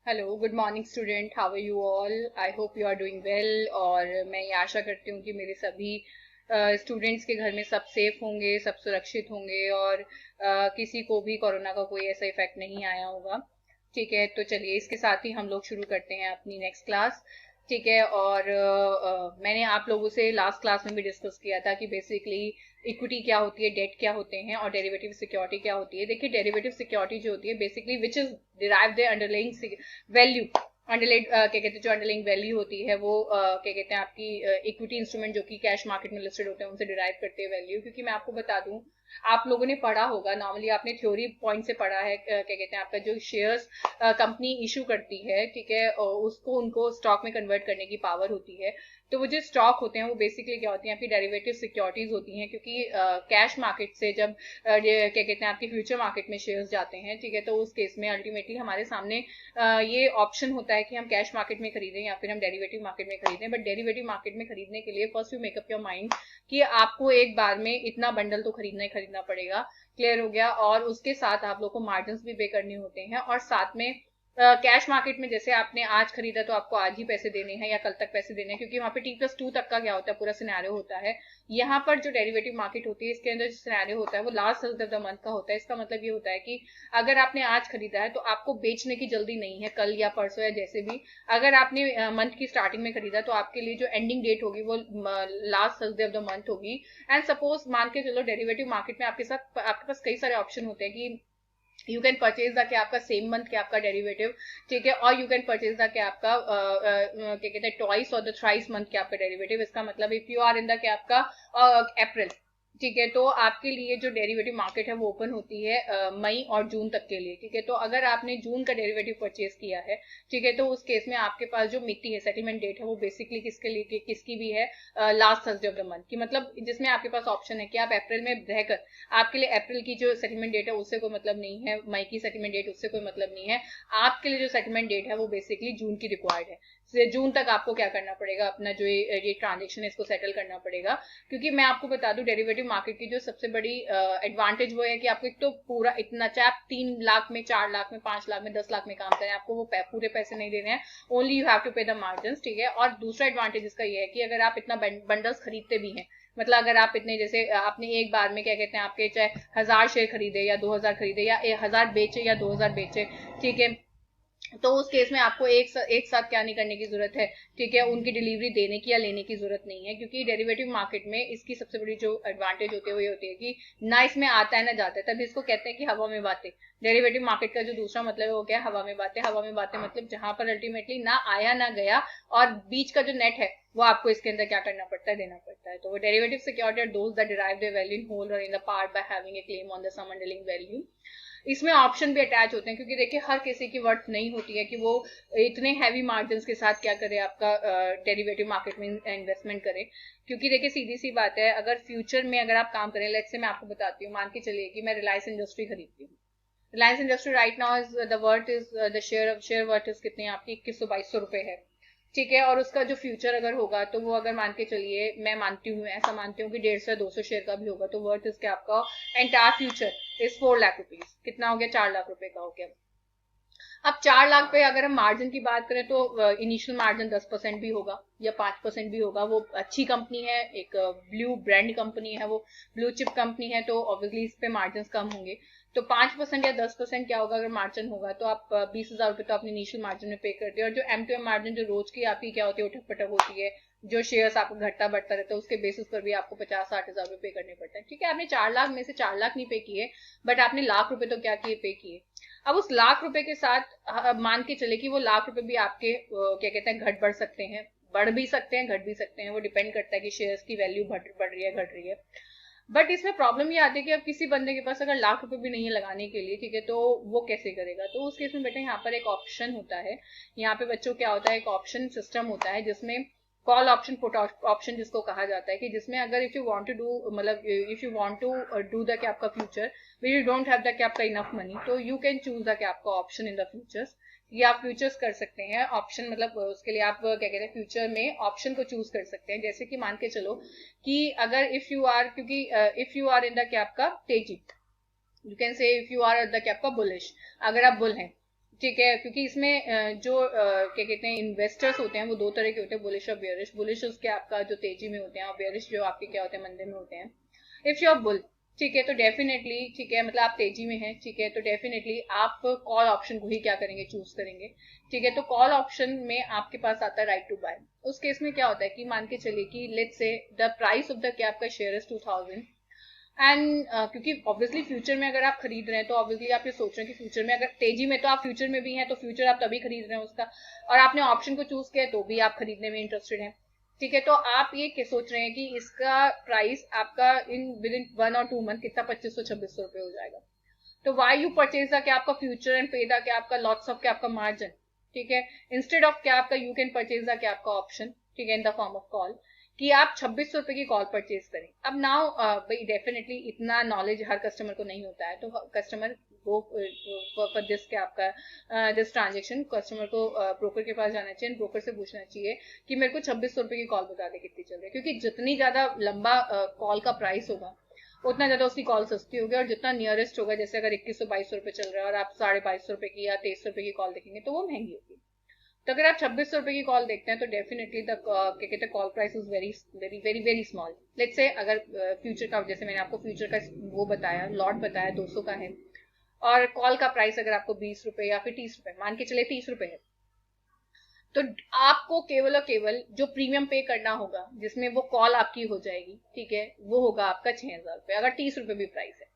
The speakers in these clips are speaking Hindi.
Hello, good morning student. How are you all? I hope you are doing well. और मैं ये आशा करती हूँ कि मेरे सभी स्टूडेंट्स के घर में सब सेफ होंगे, सब सुरक्षित होंगे और किसी को भी कोरोना का कोई ऐसा इफेक्ट नहीं आया होगा। ठीक है, तो चलिए इसके साथ ही हम लोग शुरू करते हैं अपनी नेक्स्ट क्लास। ठीक है, और मैंने आप लोगों से लास्ट क्लास में भी डिस्कस किया था कि बेसिकली इक्विटी क्या होती है, डेट क्या होते हैं और डेरिवेटिव सिक्योरिटी क्या होती है। देखिए, डेरिवेटिव सिक्योरिटी जो होती है basically which is derive the underlying value. Underline क्या कहते हैं, जो अंडरलाइंग वैल्यू होती है वो क्या कहते हैं आपकी इक्विटी इंस्ट्रूमेंट जो कि कैश मार्केट में लिस्टेड होते हैं उनसे डिराइव करते हैं वैल्यू। क्योंकि मैं आपको बता दूं, आप लोगों ने पढ़ा होगा, नॉर्मली आपने थ्योरी पॉइंट से पढ़ा है, क्या कहते हैं आपका जो शेयर्स कंपनी इशू करती है, ठीक है, उसको उनको स्टॉक में कन्वर्ट करने की पावर होती है। तो वो जो स्टॉक होते हैं वो बेसिकली क्या होती हैं, आपकी डेरिवेटिव सिक्योरिटीज होती हैं। क्योंकि कैश मार्केट से जब क्या कहते हैं आपके फ्यूचर मार्केट में शेयर्स जाते हैं, ठीक है, तो उस केस में अल्टीमेटली हमारे सामने ये ऑप्शन होता है कि हम कैश मार्केट में खरीदें या फिर हम डेरिवेटिव मार्केट में खरीदें। बट डेरिवेटिव मार्केट में खरीदने के लिए first you make up your mind कि आपको एक बार में इतना बंडल तो खरीदना ही खरीदना पड़ेगा। क्लियर हो गया? और उसके साथ आप लोग को मार्जिन भी पे करने होते हैं और साथ में कैश मार्केट में जैसे आपने आज खरीदा तो आपको आज ही पैसे देने हैं या कल तक पैसे देने हैं, क्योंकि वहां पे T+2 तक का क्या होता है, पूरा सिनेरियो होता है। यहाँ पर जो डेरिवेटिव मार्केट होती है इसके अंदर जो सिनेरियो होता है वो last Thursday of the month का होता है। इसका मतलब ये होता है कि अगर आपने आज खरीदा है तो आपको बेचने की जल्दी नहीं है, कल या परसों या जैसे भी। अगर आपने मंथ की स्टार्टिंग में खरीदा तो आपके लिए जो एंडिंग डेट होगी वो last Thursday of the month होगी। एंड सपोज मान के चलो डेरिवेटिव मार्केट में आपके पास कई सारे ऑप्शन होते हैं कि यू कैन परचेज द क्या आपका सेम मंथ क्या आपका डेरिवेटिव, ठीक है, और यू कैन परचेज द क्या आपका क्या कहते हैं ट्वाइस और द थ्राइस मंथ क्या आपका डेरिवेटिव। इसका मतलब if you are in the क्या आपका अप्रैल, ठीक है, तो आपके लिए जो डेरिवेटिव मार्केट है वो ओपन होती है मई और जून तक के लिए। ठीक है, तो अगर आपने जून का डेरिवेटिव परचेज किया है, ठीक है, तो उस केस में आपके पास जो मिलती है सेटलमेंट डेट है वो बेसिकली किसके लिए किसकी भी है, last Thursday of the month की। मतलब जिसमें आपके पास ऑप्शन है कि आप अप्रैल में रहकर, आपके लिए अप्रैल की जो सेटलमेंट डेट है उससे कोई मतलब नहीं है, मई की सेटलमेंट डेट उससे कोई मतलब नहीं है। आपके लिए जो सेटलमेंट डेट है वो बेसिकली जून की रिक्वायर्ड है। जून तक आपको क्या करना पड़ेगा, अपना जो ये ट्रांजेक्शन है इसको सेटल करना पड़ेगा। क्योंकि मैं आपको बता दूं डेरिवेटिव मार्केट की जो सबसे बड़ी एडवांटेज वो है कि आपको एक तो पूरा इतना, चाहे आप 3 लाख में, 4 लाख में, 5 लाख में, 10 लाख में काम करें, आपको वो पूरे पैसे नहीं देने हैं। ओनली यू हैव टू पे द मार्जिन, ठीक है। और दूसरा एडवांटेज इसका ये है कि अगर आप इतना बंडल्स खरीदते भी हैं, मतलब अगर आप इतने, जैसे आपने एक बार में क्या कहते हैं आपके चाहे 1000 शेयर खरीदे या 2000 खरीदे या 1000 बेचे या 2000 बेचे, ठीक है, तो उस केस में आपको एक साथ क्या नहीं करने की जरूरत है, ठीक है, उनकी डिलीवरी देने की या लेने की जरूरत नहीं है। क्योंकि डेरिवेटिव मार्केट में इसकी सबसे बड़ी जो एडवांटेज होती है वो ये होती है कि ना इसमें आता है ना जाता है, तभी इसको कहते हैं कि हवा में बातें। डेरिवेटिव मार्केट का जो दूसरा मतलब है वो क्या है, हवा में बातें। हवा में बातें मतलब जहां पर अल्टीमेटली ना आया ना गया और बीच का जो नेट है वो आपको इसके अंदर क्या करना पड़ता है, देना पड़ता है। तो वो derivative security are those that derive the value in whole और in the part by having a claim on the sum underlying value. इसमें ऑप्शन भी अटैच होते हैं, क्योंकि देखिए हर किसी की वर्थ नहीं होती है कि वो इतने हैवी मार्जिन के साथ क्या करे, आपका डेरिवेटिव मार्केट में इन्वेस्टमेंट करे। क्योंकि देखिए सीधी सी बात है, अगर फ्यूचर में अगर आप काम करें, लेट्स से मैं आपको बताती हूँ, मान के चलिए कि मैं रिलायंस इंडस्ट्री खरीदती हूँ। Reliance industry right now is the worth is the share worth is कितनी आपकी 2100-2200 रुपए है, ठीक है। और उसका जो फ्यूचर अगर होगा तो वो अगर मान के चलिए, मैं मानती हूँ, ऐसा मानती हूँ कि 150 या 200 शेयर का भी होगा, तो वर्थ इसके आपका entire future is 4 lakh rupees. कितना हो गया, 4 लाख रुपए का हो गया। अब 4 लाख पे अगर हम मार्जिन की बात करें तो इनिशियल मार्जिन 10% भी होगा या 5% भी होगा। वो अच्छी कंपनी है, एक ब्लू ब्रांड कंपनी है, वो ब्लू चिप कंपनी है, तो ऑब्वियसली इस पे मार्जिन कम होंगे। तो 5% या 10% क्या होगा, अगर मार्जिन होगा तो आप 20,000 रुपए तो अपने इनिशियल मार्जिन में पे करते हैं। और जो M2M मार्जिन जो रोज की आपकी क्या होती है, उठक पटक होती है, जो शेयर्स आपको घटता बढ़ता रहता है, उसके बेसिस पर भी आपको 50-60 हजार रुपए पे करने पड़ते हैं। ठीक है, आपने 4 लाख में से 4 लाख नहीं पे किए, बट आपने लाख रुपए तो क्या किए, पे किए। अब उस लाख रुपए के साथ मान के चले कि वो लाख रुपए भी आपके क्या कहते हैं घट बढ़ सकते हैं, बढ़ भी सकते हैं, घट भी सकते हैं। वो डिपेंड करता है कि शेयर्स की वैल्यू बढ़ रही है, घट रही है। बट इसमें प्रॉब्लम ये आती है कि अब किसी बंदे के पास अगर लाख रुपए भी नहीं है लगाने के लिए, ठीक है, तो वो कैसे करेगा। तो उस केस में बेटा यहाँ पर एक ऑप्शन होता है, यहाँ पे बच्चों क्या होता है, एक ऑप्शन सिस्टम होता है जिसमें कॉल ऑप्शन, पुट ऑप्शन जिसको कहा जाता है, कि जिसमें अगर if you want to do, मतलब if you want to do the क्या आपका future, we you don't have the क्या आपका इनफ मनी, तो यू कैन चूज द क्या आपका ऑप्शन इन द फ्यूचर्स। ये आप फ्यूचर्स कर सकते हैं ऑप्शन, मतलब उसके लिए आप क्या कहते हैं फ्यूचर में ऑप्शन को चूज कर सकते हैं। जैसे कि मान के चलो कि अगर इफ यू आर, क्योंकि if you are in the क्या आपका तेजी, यू कैन से इफ यू आर द क्या आपका बुलिश, अगर आप बुल हैं, ठीक है, क्योंकि इसमें जो क्या कहते हैं इन्वेस्टर्स होते हैं वो दो तरह के होते हैं, बुलिश और बेयरिश। बुलिश उसके आपका जो तेजी में होते हैं, और बेयरिश जो आपके क्या होते हैं, मंदे में होते हैं। इफ यू आर बुल, ठीक है, तो डेफिनेटली, ठीक है, मतलब आप तेजी में हैं, ठीक है, तो डेफिनेटली आप कॉल ऑप्शन को ही क्या करेंगे, चूज करेंगे। ठीक है, तो कॉल ऑप्शन में आपके पास आता है राइट टू बाय। उस केस में क्या होता है कि मान के चलिए कि let's say the price of the क्या आपका शेयर इज 2000, एंड क्योंकि ऑब्वियसली फ्यूचर में अगर आप खरीद रहे हैं तो ऑब्वियसली आप ये सोच रहे हैं कि फ्यूचर में, अगर तेजी में तो आप फ्यूचर में भी हैं, तो फ्यूचर आप तभी खरीद रहे हैं उसका, और आपने ऑप्शन को चूज किया तो भी आप खरीदने में इंटरेस्टेड हैं। ठीक है, तो आप ये सोच रहे हैं कि इसका प्राइस आपका विद इन 1 और 2 मंथ कितना 2500-2600 रुपए हो जाएगा। तो वाई यू परचेज द क्या आपका फ्यूचर एंड पे द क्या आपका लॉट्स ऑफ क्या आपका मार्जिन। ठीक है, इंस्टेड ऑफ क्या आपका यू कैन परचेज द क्या आपका ऑप्शन, ठीक है, in the form of call, कि आप 2600 रुपए की कॉल परचेज करें। अब नाउ भाई डेफिनेटली इतना नॉलेज हर कस्टमर को नहीं होता है, तो कस्टमर वो फॉर दिस क्या आपका दिस ट्रांजेक्शन कस्टमर को ब्रोकर के पास जाना चाहिए, ब्रोकर से पूछना चाहिए कि मेरे को 2600 रुपए की कॉल बता दे कितनी चल रही है, क्योंकि जितनी ज्यादा लंबा कॉल का प्राइस होगा उतना ज्यादा उसकी कॉल सस्ती होगी, और जितना नियरेस्ट होगा, जैसे अगर 2100-2200 रुपए चल रहा है और आप 2250 रुपए की या 2300 रुपए की कॉल देखेंगे तो वो महंगी होगी। तो अगर आप 2600 रुपए की कॉल देखते हैं तो डेफिनेटली द क्या कहते हैं call price is very very very very small. Let's say अगर फ्यूचर का, जैसे मैंने आपको फ्यूचर का वो बताया, लॉट बताया 200 का है, और कॉल का प्राइस अगर आपको 20 रुपए या फिर 30 रुपए, मान के चले 30 रुपए है, तो आपको केवल और केवल जो प्रीमियम पे करना होगा जिसमें वो कॉल आपकी हो जाएगी, ठीक है, वो होगा आपका 6000 रुपए, अगर 30 रुपए भी प्राइस है।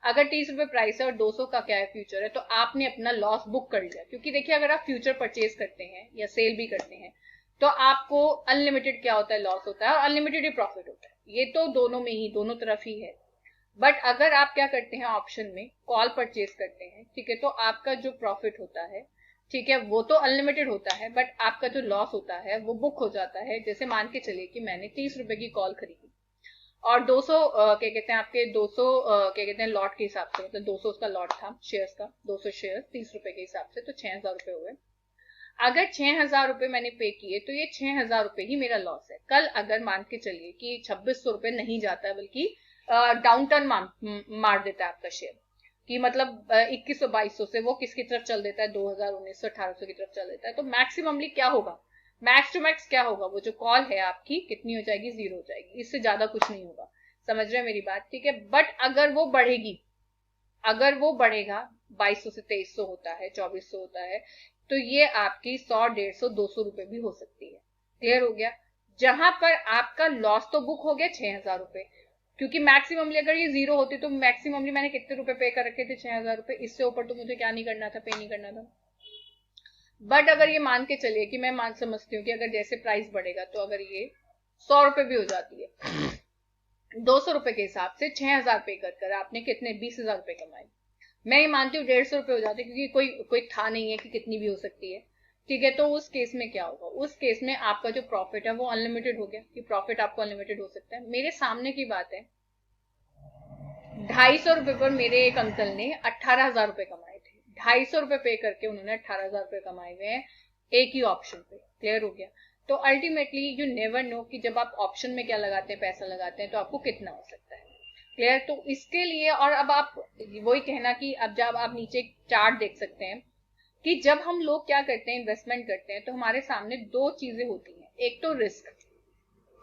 अगर 30 रुपए प्राइस है और 200 का क्या है फ्यूचर है, तो आपने अपना लॉस बुक कर लिया, क्योंकि देखिए अगर आप फ्यूचर परचेज करते हैं या सेल भी करते हैं तो आपको अनलिमिटेड क्या होता है, लॉस होता है, और अनलिमिटेड ही प्रॉफिट होता है। ये तो दोनों में ही, दोनों तरफ ही है। बट अगर आप क्या करते हैं, ऑप्शन में कॉल परचेज करते हैं, ठीक है, तो आपका जो प्रॉफिट होता है, ठीक है, वो तो अनलिमिटेड होता है, बट आपका जो लॉस होता है वो बुक हो जाता है। जैसे मान के चलिए कि मैंने 30 रुपए की कॉल खरीदी और 200 क्या कहते हैं आपके 200 क्या कहते हैं लॉट के हिसाब से, मतलब 200 उसका लॉट था शेयर्स का, 200 शेयर 30 रुपए के हिसाब से, तो 6000 रुपए हुए। अगर 6000 रुपए मैंने पे किए तो ये 6000 रुपए ही मेरा लॉस है। कल अगर मान के चलिए कि 2600 रुपए नहीं जाता है, बल्कि डाउन टर्न मार देता है आपका शेयर, कि मतलब 2100-2200 से वो किसकी तरफ चल देता है, 2000, 1900, 1800 की तरफ चल देता है, तो मैक्सिममली क्या होगा, मैक्स टू मैक्स क्या होगा, वो जो कॉल है आपकी कितनी हो जाएगी, 0 हो जाएगी, इससे ज्यादा कुछ नहीं होगा। समझ रहे हैं मेरी बात, ठीक है। बट अगर वो बढ़ेगी, अगर वो बढ़ेगा 2200 से 2300 होता है, 2400 होता है, तो ये आपकी 100, 150, 200 रुपए भी हो सकती है। क्लियर हो गया, जहां पर आपका लॉस तो बुक हो गया 6000 रुपए, क्योंकि मैक्सिममली अगर ये 0 होती तो मैक्सिममली मैंने कितने रुपए पे कर रखे थे, 6000 रुपए, इससे ऊपर तो मुझे क्या नहीं करना था, पे नहीं करना था। बट अगर ये मान के चलिए कि मैं मान समझती हूँ कि अगर जैसे प्राइस बढ़ेगा तो अगर ये 100 रुपए भी हो जाती है, 200 रुपए के हिसाब से 6000 पे कर आपने कितने 20,000 रुपए कमाए। मैं ये मानती हूँ 150 रुपए हो जाते, क्योंकि कोई था नहीं है कि कितनी भी हो सकती है। ठीक है, तो उस केस में क्या होगा, उस केस में आपका जो प्रॉफिट है वो अनलिमिटेड हो गया, कि प्रॉफिट आपको अनलिमिटेड हो सकता है। मेरे सामने की बात है, 250 रुपए पर मेरे एक अंकल ने 18,000 रुपए कमाए थे। 250 रुपए पे करके उन्होंने 18,000 रुपए कमाए हुए हैं एक ही ऑप्शन पे। क्लियर हो गया, तो अल्टीमेटली यू नेवर नो कि जब आप ऑप्शन में क्या लगाते हैं, पैसा लगाते हैं, तो आपको कितना हो सकता है। क्लियर, तो इसके लिए, और अब आप वही कहना कि अब जब आप नीचे चार्ट देख सकते हैं कि जब हम लोग क्या करते हैं, इन्वेस्टमेंट करते हैं, तो हमारे सामने दो चीजें होती हैं, एक तो रिस्क,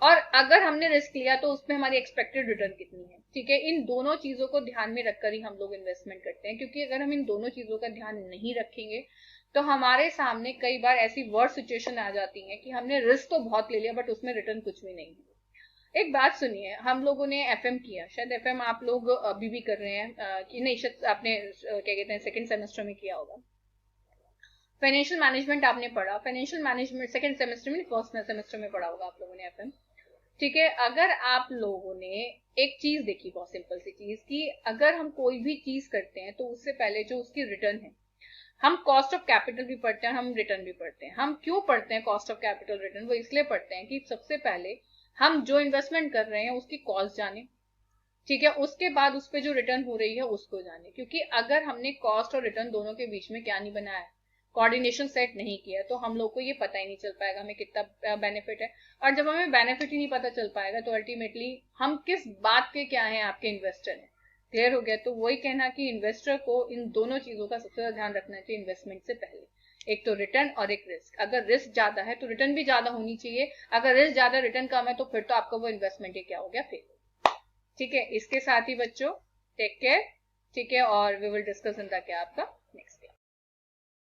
और अगर हमने रिस्क लिया तो उसमें हमारी एक्सपेक्टेड रिटर्न कितनी है। ठीक है, इन दोनों चीजों को ध्यान में रखकर ही हम लोग इन्वेस्टमेंट करते हैं, क्योंकि अगर हम इन दोनों चीजों का ध्यान नहीं रखेंगे तो हमारे सामने कई बार ऐसी वर्ड सिचुएशन आ जाती है कि हमने रिस्क तो बहुत ले लिया बट उसमें रिटर्न कुछ भी नहीं है। एक बात सुनिए, हम लोगों ने एफएम किया, शायद एफएम आप लोग अभी भी कर रहे हैं कि नहीं, शायद आपने क्या कहते हैं सेकंड सेमेस्टर में किया होगा। फाइनेंशियल मैनेजमेंट आपने पढ़ा, फाइनेंशियल मैनेजमेंट सेकंड सेमेस्टर में, फर्स्ट सेमेस्टर में पढ़ा होगा आप लोगों ने एफएम। ठीक है, अगर आप लोगों ने एक चीज देखी, बहुत सिंपल सी चीज, कि अगर हम कोई भी चीज करते हैं तो उससे पहले जो उसकी रिटर्न है, हम कॉस्ट ऑफ कैपिटल भी पढ़ते हैं, हम रिटर्न भी पढ़ते हैं। हम क्यों पढ़ते हैं कॉस्ट ऑफ कैपिटल रिटर्न, वो इसलिए पढ़ते हैं कि सबसे पहले हम जो इन्वेस्टमेंट कर रहे हैं उसकी कॉस्ट जाने, ठीक है, उसके बाद उस पर जो रिटर्न हो रही है उसको जाने। क्योंकि अगर हमने कॉस्ट और रिटर्न दोनों के बीच में क्या नहीं बनाया, कोऑर्डिनेशन सेट नहीं किया, तो हम लोग को ये पता ही नहीं चल पाएगा हमें कितना बेनिफिट है। और जब हमें बेनिफिट ही नहीं पता चल पाएगा तो अल्टीमेटली हम किस बात के क्या है, आपके इन्वेस्टर हैं। क्लियर हो गया? तो वही कहना कि इन्वेस्टर को इन दोनों चीजों का सबसे ज्यादा ध्यान रखना चाहिए इन्वेस्टमेंट से पहले, एक तो रिटर्न और एक रिस्क। अगर रिस्क ज्यादा है तो रिटर्न भी ज्यादा होनी चाहिए, अगर रिस्क ज्यादा रिटर्न कम है तो फिर तो आपका वो इन्वेस्टमेंट ही क्या हो गया, फेल। ठीक है, इसके साथ ही बच्चों टेक केयर। ठीक है, और we will discuss in the क्या आपका